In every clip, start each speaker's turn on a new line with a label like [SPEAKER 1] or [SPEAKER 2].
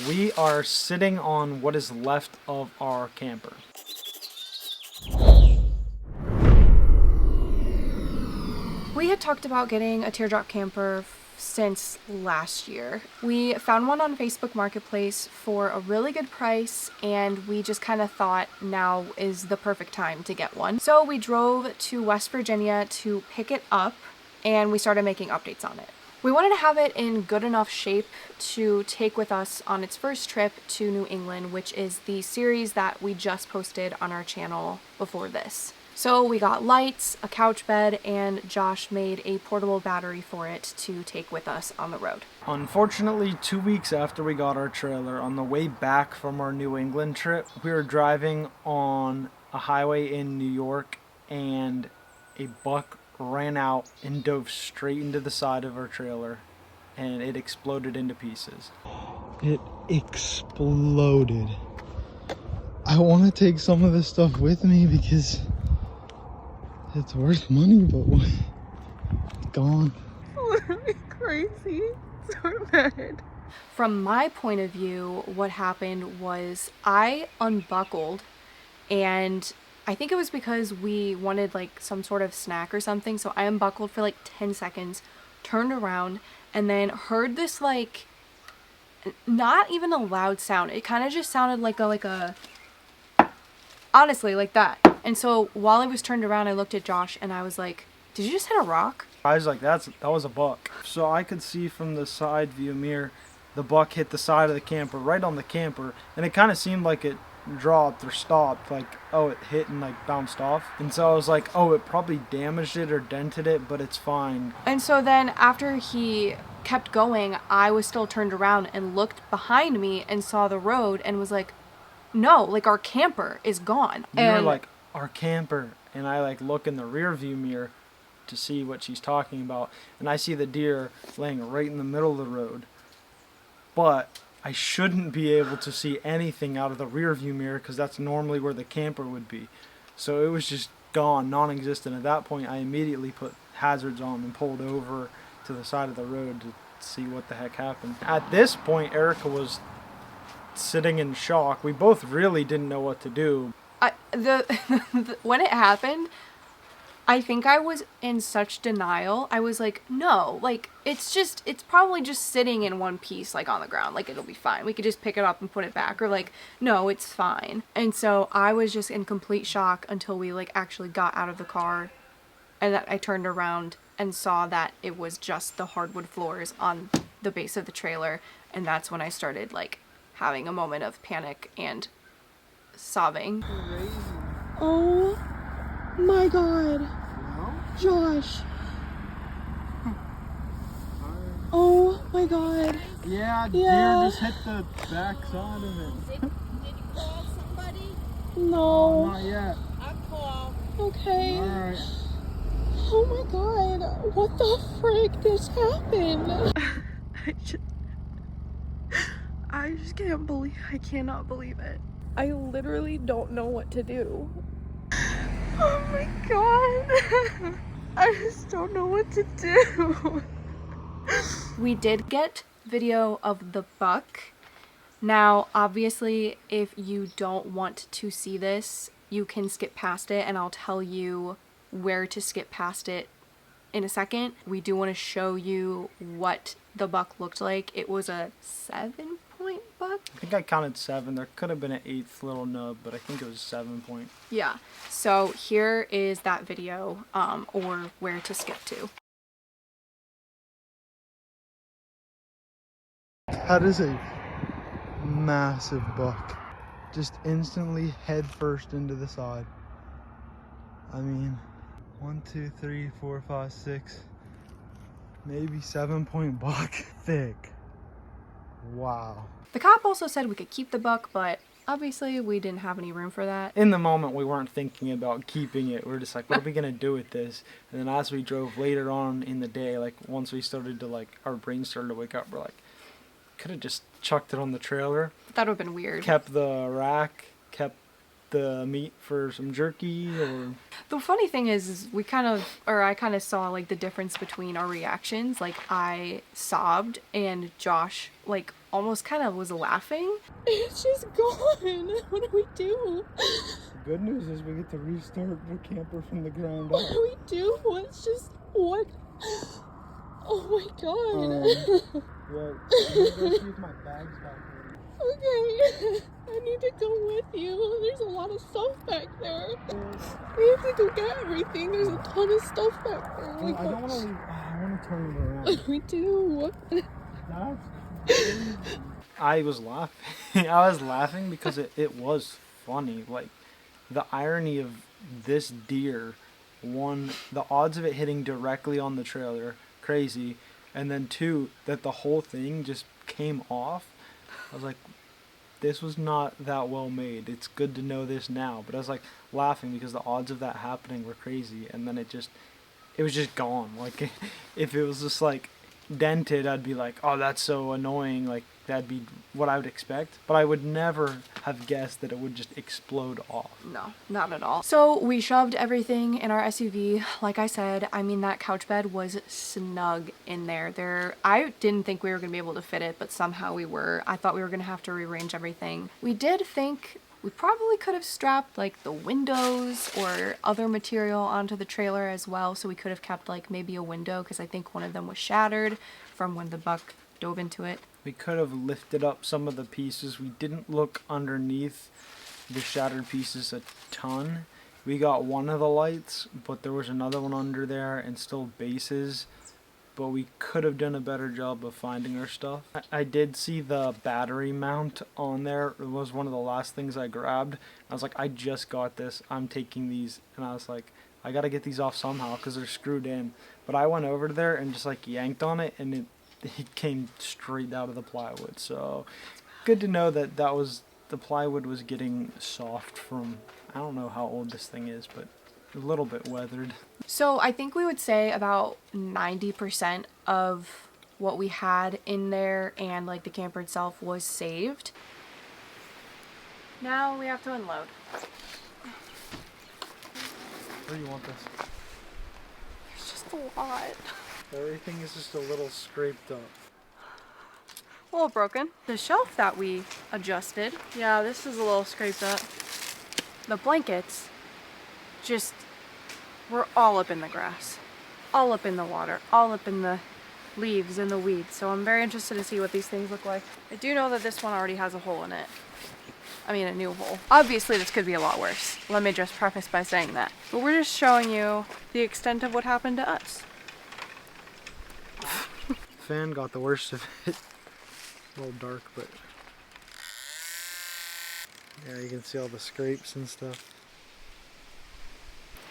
[SPEAKER 1] We are sitting on what is left of our camper.
[SPEAKER 2] We had talked about getting a teardrop camper since last year. We found one on Facebook Marketplace for a really good price, and we just kind of thought now is the perfect time to get one. So we drove to West Virginia to pick it up, and we started making updates on it. We wanted to have it in good enough shape to take with us on its first trip to New England, which is the series that we just posted on our channel before this. So we got lights, a couch bed, and Josh made a portable battery for it to take with us on the road.
[SPEAKER 1] Unfortunately, 2 weeks after we got our trailer, on the way back from our New England trip, we were driving on a highway in New York, and a buck ran out and dove straight into the side of our trailer, and it exploded into pieces. It exploded. I want to take some of this stuff with me because it's worth money, but what? It's gone.
[SPEAKER 2] Literally crazy. So bad. From my point of view, what happened was I unbuckled, and I think it was because we wanted like some sort of snack or something, so I unbuckled for like 10 seconds, turned around, and then heard this like, not even a loud sound. It kind of just sounded like a honestly, like that. And so while I was turned around, I looked at Josh and I was like, did you just hit a rock?
[SPEAKER 1] I was like, that was a buck. So I could see from the side view mirror, the buck hit the side of the camper, right on the camper, and it kind of seemed like it dropped or stopped, like, oh, it hit and like bounced off. And so I was like, oh, it probably damaged it or dented it, but it's fine.
[SPEAKER 2] And so then after he kept going, I was still turned around and looked behind me and saw the road and was like, no, like our camper is gone.
[SPEAKER 1] You were like, our camper. And I like look in the rear view mirror to see what she's talking about, and I see the deer laying right in the middle of the road. But I shouldn't be able to see anything out of the rear view mirror because that's normally where the camper would be. So it was just gone, non-existent. At that point, I immediately put hazards on and pulled over to the side of the road to see what the heck happened. At this point, Erica was sitting in shock. We both really didn't know what to do.
[SPEAKER 2] When it happened, I think I was in such denial. I was like, no, like, it's probably just sitting in one piece, like, on the ground. Like, it'll be fine. We could just pick it up and put it back. Or, like, no, it's fine. And so I was just in complete shock until we, like, actually got out of the car. And that I turned around and saw that it was just the hardwood floors on the base of the trailer. And that's when I started, like, having a moment of panic and sobbing.
[SPEAKER 1] Crazy.
[SPEAKER 2] Oh my god. Josh. Oh my god.
[SPEAKER 1] Yeah, deer just hit the back side of it.
[SPEAKER 3] Did you call somebody?
[SPEAKER 2] No.
[SPEAKER 1] Not yet.
[SPEAKER 3] I called.
[SPEAKER 2] Okay.
[SPEAKER 1] Alright.
[SPEAKER 2] Oh my god. What the frick just happened? I just can't believe, I cannot believe it. I literally don't know what to do. Oh my god. I just don't know what to do. We did get video of the buck. Now, obviously, if you don't want to see this, you can skip past it, and I'll tell you where to skip past it in a second. We do want to show you what the buck looked like. It was a 7-point buck.
[SPEAKER 1] I think I counted 7. There could have been an 8th little nub, but I think it was 7 point.
[SPEAKER 2] Yeah. So here is that video, or where to skip to.
[SPEAKER 1] That is a massive buck. Just instantly head first into the side. I mean, 1, 2, 3, 4, 5, 6, maybe 7-point buck. Thick. Wow.
[SPEAKER 2] The cop also said we could keep the buck, but obviously we didn't have any room for that.
[SPEAKER 1] In the moment, we weren't thinking about keeping it. We were just like, what are we going to do with this? And then as we drove later on in the day, like once we started to like, our brains started to wake up, we're like, could have just chucked it on the trailer.
[SPEAKER 2] That would have been weird.
[SPEAKER 1] Kept the rack, kept the meat for some jerky, or...
[SPEAKER 2] The funny thing is I kind of saw like the difference between our reactions. Like I sobbed and Josh like almost kind of was laughing.
[SPEAKER 3] It's just gone. What do we do?
[SPEAKER 1] The good news is we get to restart the camper from the ground
[SPEAKER 3] What
[SPEAKER 1] up.
[SPEAKER 3] do we do? It's just what? Oh my god.
[SPEAKER 1] Well, I'm gonna go see if my bag's back there.
[SPEAKER 3] Okay. I need to go with you. There's a lot of stuff back there. We have to go get everything. There's a ton of stuff back there.
[SPEAKER 1] Well, I don't want to leave. I want to turn it around.
[SPEAKER 3] We do.
[SPEAKER 1] That's crazy. I was laughing. I was laughing because it was funny. Like, the irony of this deer, one, the odds of it hitting directly on the trailer, crazy. And then two, that the whole thing just came off. I was like, this was not that well made. It's good to know this now. But I was like laughing because the odds of that happening were crazy. And then it was just gone. Like, if it was just like dented, I'd be like, oh, that's so annoying. Like, that'd be what I would expect. But I would never have guessed that it would just explode off.
[SPEAKER 2] No, not at all. So we shoved everything in our SUV. Like I said, I mean, that couch bed was snug in there. I didn't think we were going to be able to fit it, but somehow we were. I thought we were going to have to rearrange everything. We did think we probably could have strapped like the windows or other material onto the trailer as well. So we could have kept like maybe a window, because I think one of them was shattered from when the buck dove into it.
[SPEAKER 1] We could have lifted up some of the pieces. We didn't look underneath the shattered pieces a ton. We got one of the lights, but there was another one under there and still bases. But we could have done a better job of finding our stuff. I did see the battery mount on there. It was one of the last things I grabbed. I was like, I just got this. I'm taking these. And I was like, I got to get these off somehow because they're screwed in. But I went over there and just like yanked on it, and it came straight out of the plywood. So good to know that the plywood was getting soft from, I don't know how old this thing is, but a little bit weathered.
[SPEAKER 2] So I think we would say about 90% of what we had in there and like the camper itself was saved. Now we have to unload.
[SPEAKER 1] Where do you want this?
[SPEAKER 2] It's just a lot.
[SPEAKER 1] Everything is just a little scraped up.
[SPEAKER 2] A little broken. The shelf that we adjusted, yeah, this is a little scraped up. The blankets just were all up in the grass, all up in the water, all up in the leaves and the weeds. So I'm very interested to see what these things look like. I do know that this one already has a hole in it. I mean, a new hole. Obviously, this could be a lot worse. Let me just preface by saying that. But we're just showing you the extent of what happened to us.
[SPEAKER 1] Fan got the worst of it. A little dark, but yeah, you can see all the scrapes and stuff.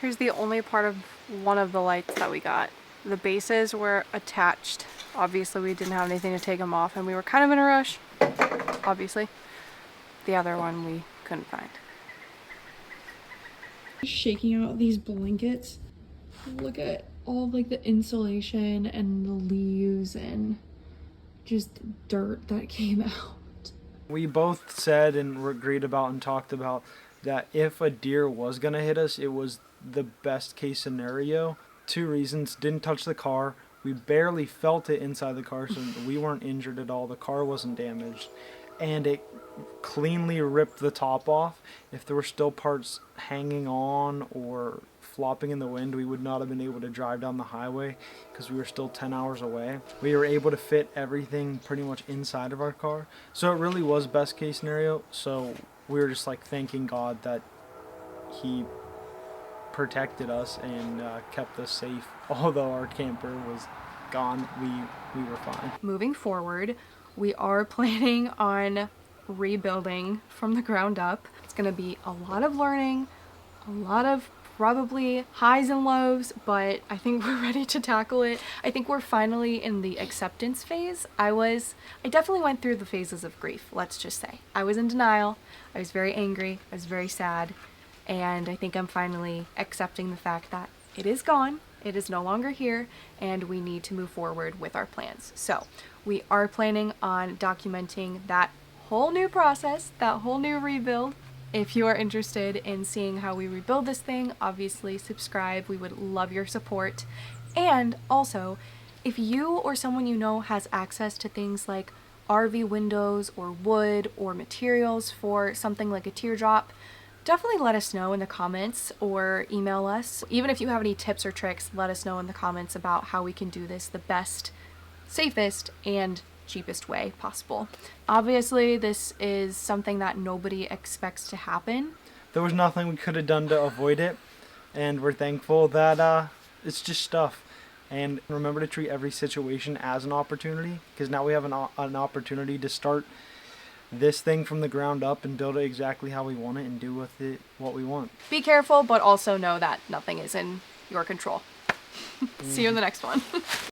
[SPEAKER 2] Here's the only part of one of the lights that we got. The bases were attached. Obviously, we didn't have anything to take them off, and we were kind of in a rush, obviously. The other one we couldn't find. Shaking out these blankets. Look at all of like the insulation and the leaves and just dirt that came out.
[SPEAKER 1] We both said and agreed about and talked about that if a deer was gonna hit us, it was the best case scenario. 2 reasons: didn't touch the car, we barely felt it inside the car, so we weren't injured at all, the car wasn't damaged, and it cleanly ripped the top off. If there were still parts hanging on or flopping in the wind, we would not have been able to drive down the highway because we were still 10 hours away. We were able to fit everything pretty much inside of our car, so it really was best case scenario. So we were just like thanking God that he protected us and kept us safe. Although our camper was gone, we were fine.
[SPEAKER 2] Moving forward, we are planning on rebuilding from the ground up. It's going to be a lot of learning, a lot of probably highs and lows, but I think we're ready to tackle it. I think we're finally in the acceptance phase. I definitely went through the phases of grief, let's just say. I was in denial, I was very angry, I was very sad, and I think I'm finally accepting the fact that it is gone, it is no longer here, and we need to move forward with our plans. So we are planning on documenting that whole new process, that whole new rebuild. If you are interested in seeing how we rebuild this thing, obviously subscribe. We would love your support. And also, if you or someone you know has access to things like RV windows or wood or materials for something like a teardrop, definitely let us know in the comments or email us. Even if you have any tips or tricks, let us know in the comments about how we can do this the best, safest, and cheapest way possible. Obviously, this is something that nobody expects to happen.
[SPEAKER 1] There was nothing we could have done to avoid it, and we're thankful that it's just stuff. And remember to treat every situation as an opportunity, because now we have an opportunity to start this thing from the ground up and build it exactly how we want it and do with it what we want.
[SPEAKER 2] Be careful, but also know that nothing is in your control. See you in the next one.